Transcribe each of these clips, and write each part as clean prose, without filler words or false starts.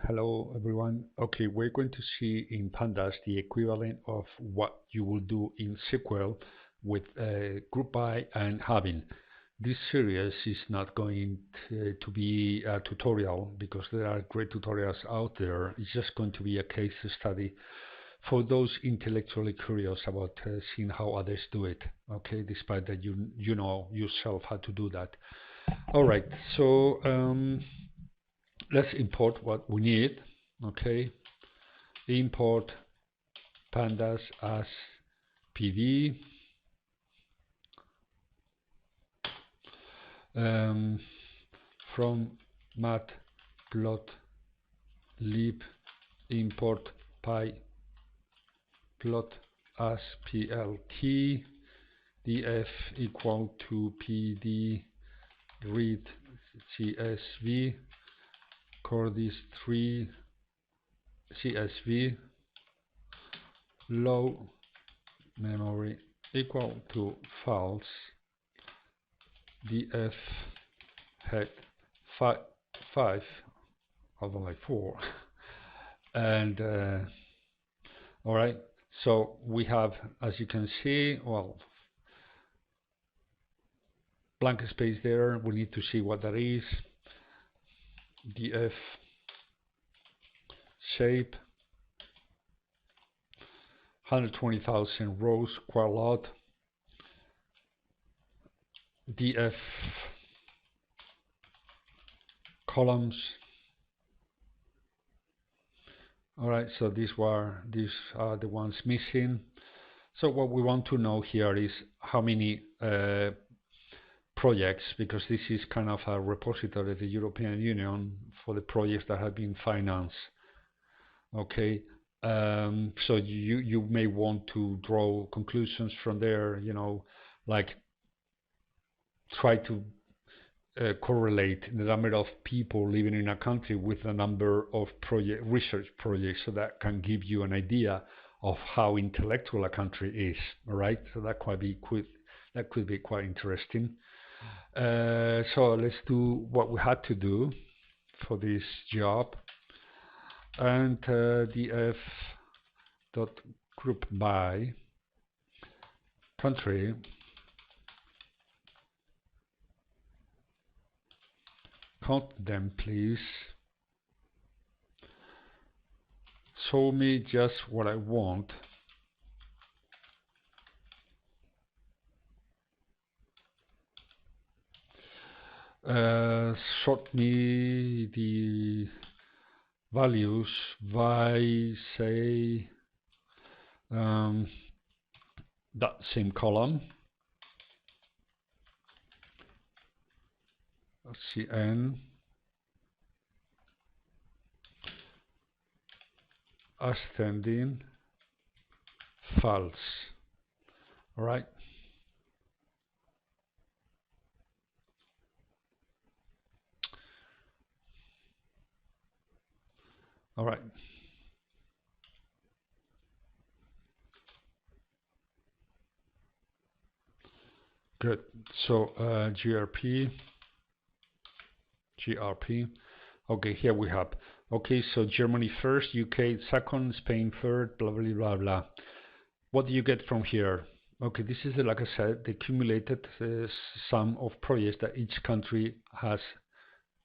Hello everyone. Okay, we're going to see in Pandas the equivalent of what you will do in SQL with Groupby and Having. This series is not going to be a tutorial because there are great tutorials out there. It's just going to be a case study for those intellectually curious about seeing how others do it. Okay, despite that you know yourself how to do that. All right, so let's import what we need. Okay, import pandas as pd from matplotlib import pyplot as plt df equal to pd read csv cordis 3 csv low memory equal to false df head 5 although like 4 and all right, so we have, as you can see, well, blank space there. We need to see what that is. df shape 120,000 rows, quite a lot. df columns. All right, so these are the ones missing. So what we want to know here is how many projects, because this is kind of a repository of the European Union for the projects that have been financed. Okay, so you may want to draw conclusions from there, you know, like try to correlate the number of people living in a country with the number of research projects, so that can give you an idea of how intellectual a country is. All right, so that could be quite interesting. So let's do what we had to do for this job, and df dot group by country count them please. Show me just what I want. Sort me the values by, say, that same column. Let's see, n ascending false. All right. All right. Good. So grp. Okay, here we have. Okay, so Germany first, UK second, Spain third, blah blah blah blah. What do you get from here? Okay, this is, like I said, the accumulated sum of projects that each country has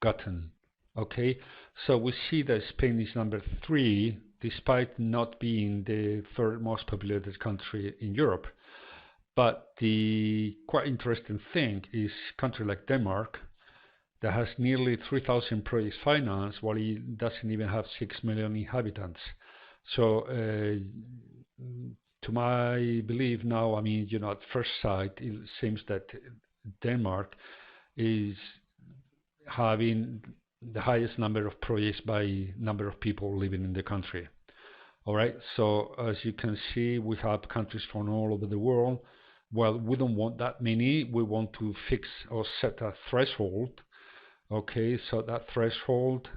gotten. Okay, so we see that Spain is number 3, despite not being the third most populated country in Europe. But the quite interesting thing is country like Denmark, that has nearly 3,000 projects financed, while it doesn't even have 6 million inhabitants. So to my belief now, I mean, you know, at first sight, it seems that Denmark is having the highest number of projects by number of people living in the country. All right, so as you can see, we have countries from all over the world. Well, we don't want that many. We want to fix or set a threshold. Okay, so that threshold,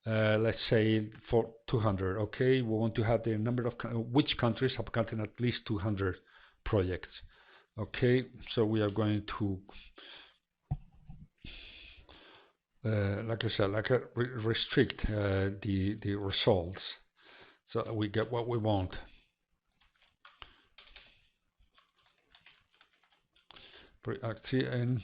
let's say for 200. Okay, we want to have the number of which countries have gotten at least 200 projects. Okay, so we are going to like I said, restrict the results so that we get what we want. And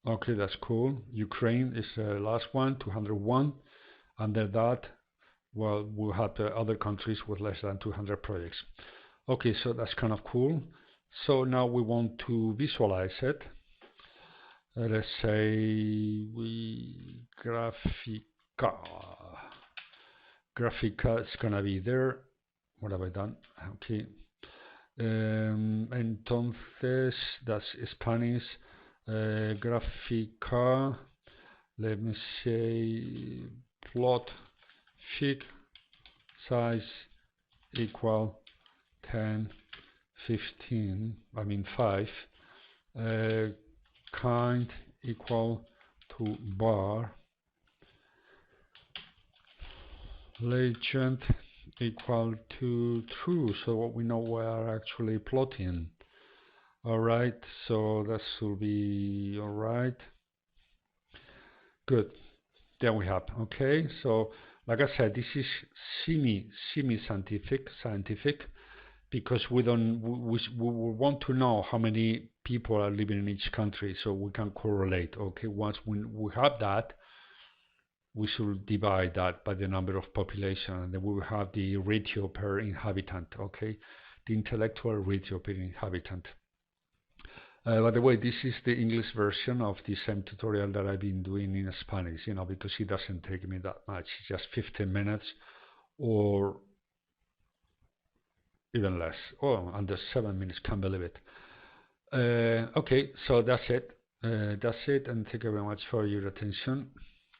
okay, that's cool. Ukraine is the last one, 201. Under that, well, we'll have the other countries with less than 200 projects. Okay, so that's kind of cool. So now we want to visualize it. Let's say we Grafica. Grafica is gonna be there. What have I done? Okay. Entonces, that's Spanish. Grafica. Let me say plot sheet size equal 10, 15. I mean 5. Kind equal to bar. Legend equal to true, so what we know we are actually plotting. Alright, so that should be alright. Good. There we have. Okay, so like I said, this is scientific because we want to know how many people are living in each country, so we can correlate. Okay, once we have that, we should divide that by the number of population, and then we will have the ratio per inhabitant. Okay, the intellectual ratio per inhabitant. By the way, this is the English version of the same tutorial that I've been doing in Spanish, because it doesn't take me that much, it's just 15 minutes or even less. Oh, under 7 minutes, can't believe it. Okay, so that's it. And thank you very much for your attention.